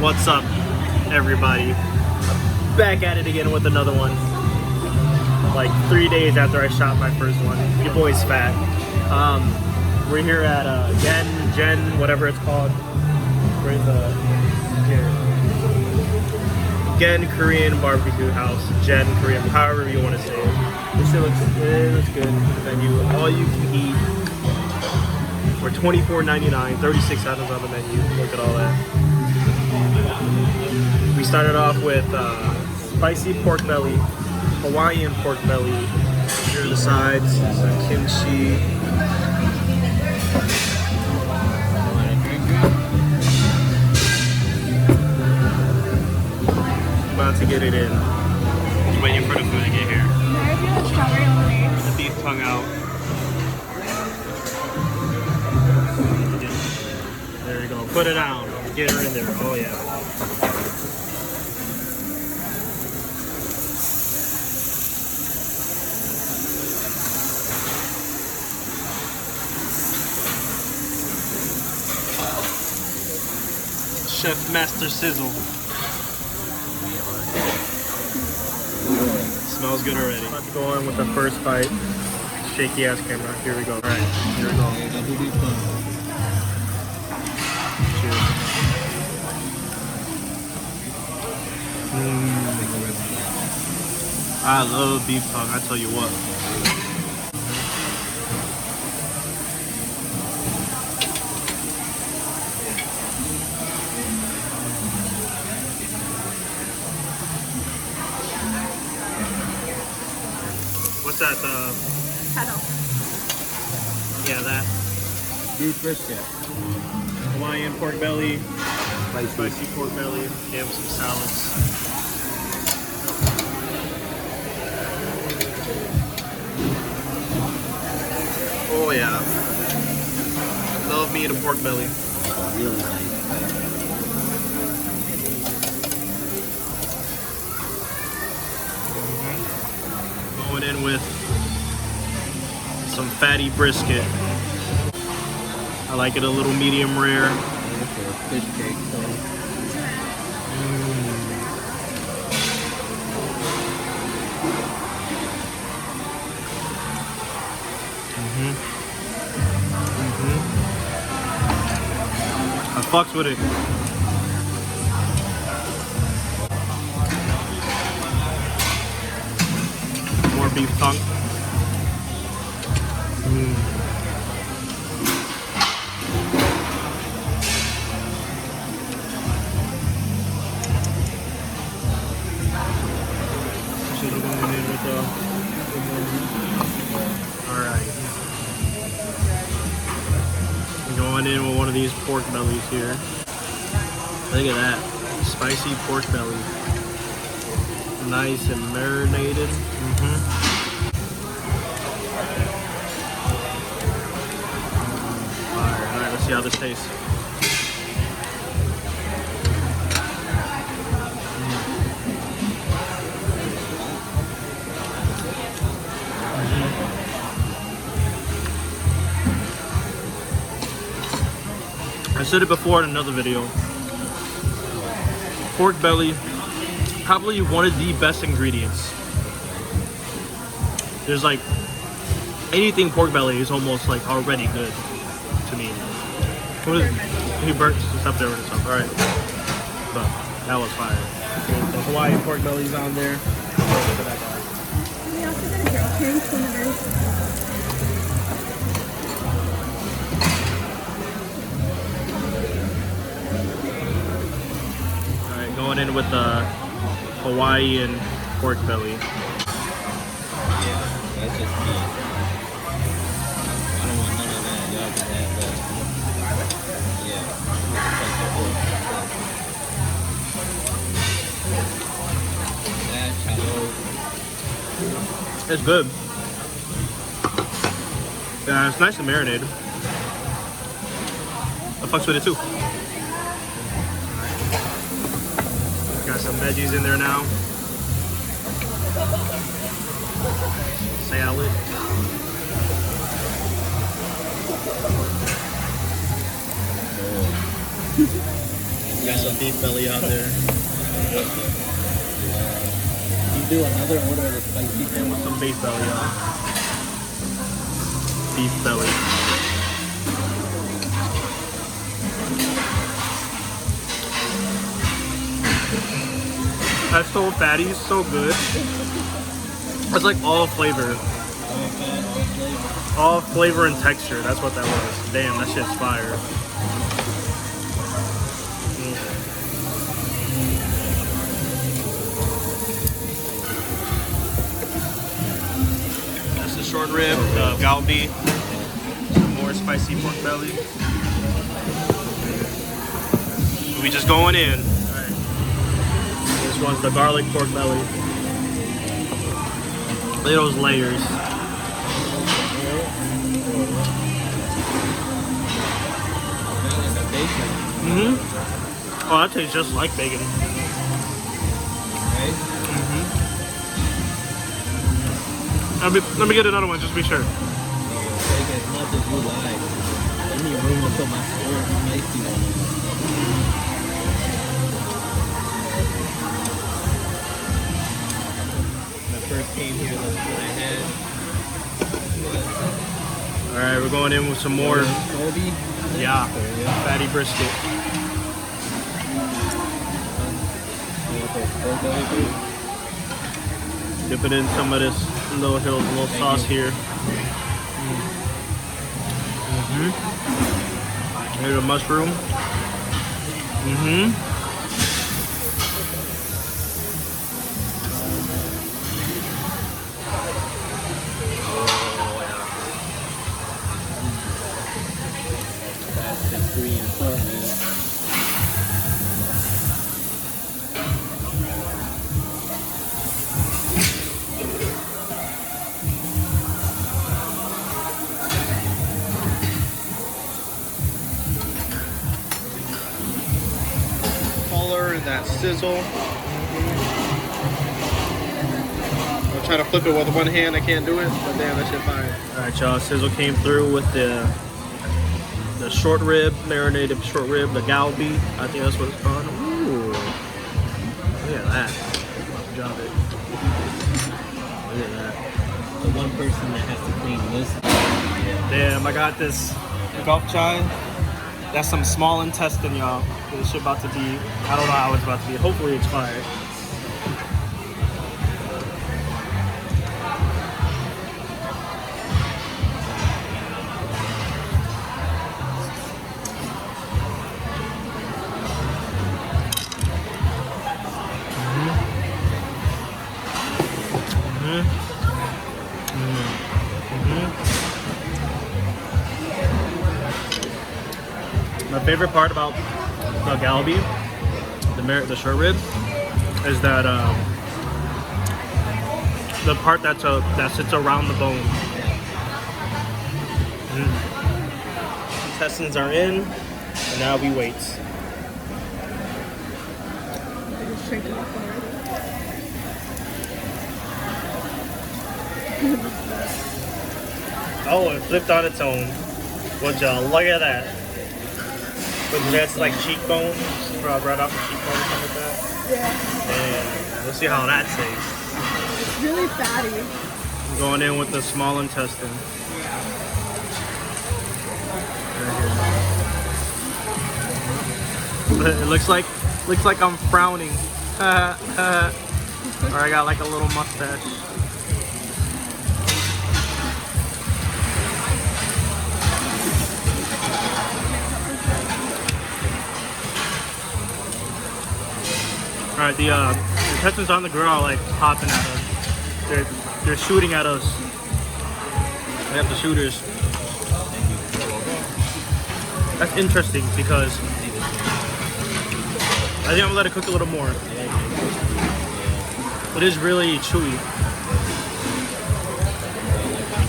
What's up, everybody? Back at it again with another one. Like 3 days after I shot my first one. Your boy's fat. We're here at Gen, whatever it's called. Where's here? Gen Korean Barbecue House. Gen Korean, however you want to say it. This shit looks good. Menu, all you can eat. For $24.99, 36 items on the menu. Look at all that. We started off with spicy pork belly, Hawaiian pork belly. Here are the sides, kimchi. About to get it in. Just waiting for the food to get here. The beef tongue out. There you go. Put it down. Get her in there. Oh yeah. Chef Master Sizzle. Smells good already. About to go in with the first bite. Shaky ass camera. Here we go. Alright, here we go. Cheers. I love beef tongue, I tell you what. What's that? Kettle. Yeah, that. Beef brisket. Hawaiian pork belly. Spicy pork belly. And some salads. Oh yeah. Love me a pork belly. Really nice. Going in with some fatty brisket. I like it a little medium rare. Fish cake. I fucks with it. More beef tongue. Alright. Going in with one of these pork bellies here. Look at that. Spicy pork belly. Nice and marinated. Alright, let's see how this tastes. I said it before in another video. Pork belly, probably one of the best ingredients. There's like anything pork belly is almost like already good to me. What is it? He burnt stuff there with himself. Alright. But that was fire. The Hawaiian pork belly's on there. We also got a drink here from the very Going in with the Hawaiian pork belly. Yeah, that's just me. I don't want none of that. Y'all can have that. Yeah. It's good. Yeah, it's nice and marinated. I fucks with it too. Got some veggies in there now. Salad. Got some beef belly out there. You do another order of the spicy thing. With some beef belly on. Beef belly. That stole fatty is so good. It's like all flavor. All flavor and texture. That's what that was. Damn, that shit's fire. That's the short rib, the galbi. Some more spicy pork belly. We just going in. Alright. This one's the garlic pork belly. Look at those layers. Mm-hmm. Oh, that tastes just like bacon. Right? Mm-hmm. Let me get another one, just to be sure. Bacon as much as you like. I need room to put my spicy on it. When I first came here, that's what I had. Alright, we're going in with some more. Kobe? Yeah, fatty brisket. Dip it in some of this little sauce here. Mm-hmm. Here's a mushroom. Mm-hmm. That sizzle. I'm trying to flip it with one hand, I can't do it, but damn, that shit fire. Alright, y'all, sizzle came through with the short rib, marinated short rib, the galbi. I think that's what it's called. Ooh. Look at that. Drop it. Look at that. The one person that has to clean this. Damn, I got this gulp chai. That's some small intestine, y'all. This shit about to be, I don't know how it's about to be. Hopefully it's fire. My favorite part about the galbi, the short rib, is that the part that sits around the bone. Intestines are in, and now we wait. Just shake it off already. Oh, it flipped on its own. Would y'all look at that? But that's like cheekbone, right off the cheekbone or something like that. Yeah. And let's see how that tastes. It's really fatty. I'm going in with the small intestine. It looks like I'm frowning. Or I got like a little mustache. Alright, the intestines on the grill are like hopping at us. They're shooting at us. We have the shooters. That's interesting because I think I'm gonna let it cook a little more. It is really chewy.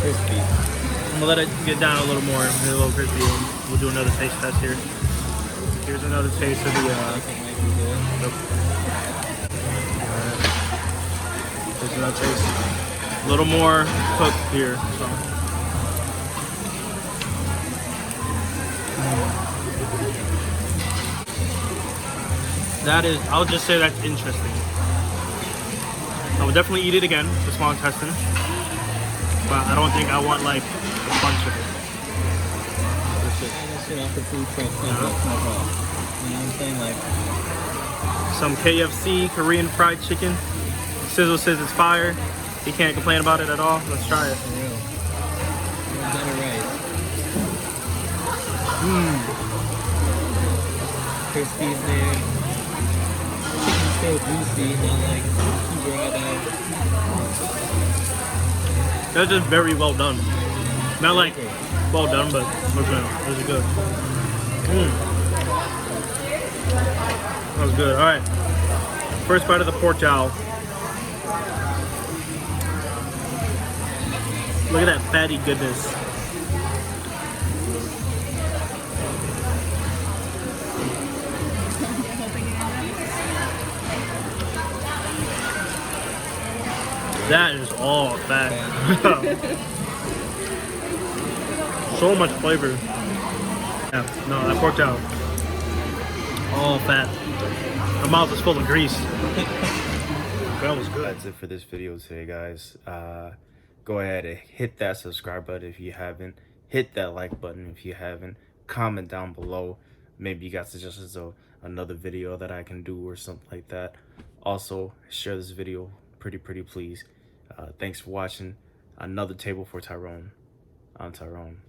Crispy. I'm gonna let it get down a little more, get a little crispy. We'll do another taste test here. Here's another taste of the Here's another taste. A little more cooked here. So. That is, I'll just say that's interesting. I would definitely eat it again, the small intestine. But I don't think I want like a bunch of it. That shit off the food truck, $10 no problem. You know what I'm saying? Like, Some KFC Korean fried chicken. Sizzle says it's fire. He can't complain about it at all. Let's try it. for real. Butter rice. Crispy's there. Chicken's still juicy, not like too dried out. That's just very well done. Not like well done, but okay, this is good. That was good. All right, first bite of the pork jowl. Look at that fatty goodness. That is all fat. So much flavor. Yeah, no, that pork jowl. All fat. My mouth is full of grease. That was good. That's it for this video today, guys. Go ahead and hit that subscribe button if you haven't. Hit that like button if you haven't. Comment down below. Maybe you got suggestions of another video that I can do or something like that. Also, share this video pretty please. Thanks for watching. Another table for Tyrone. I'm Tyrone.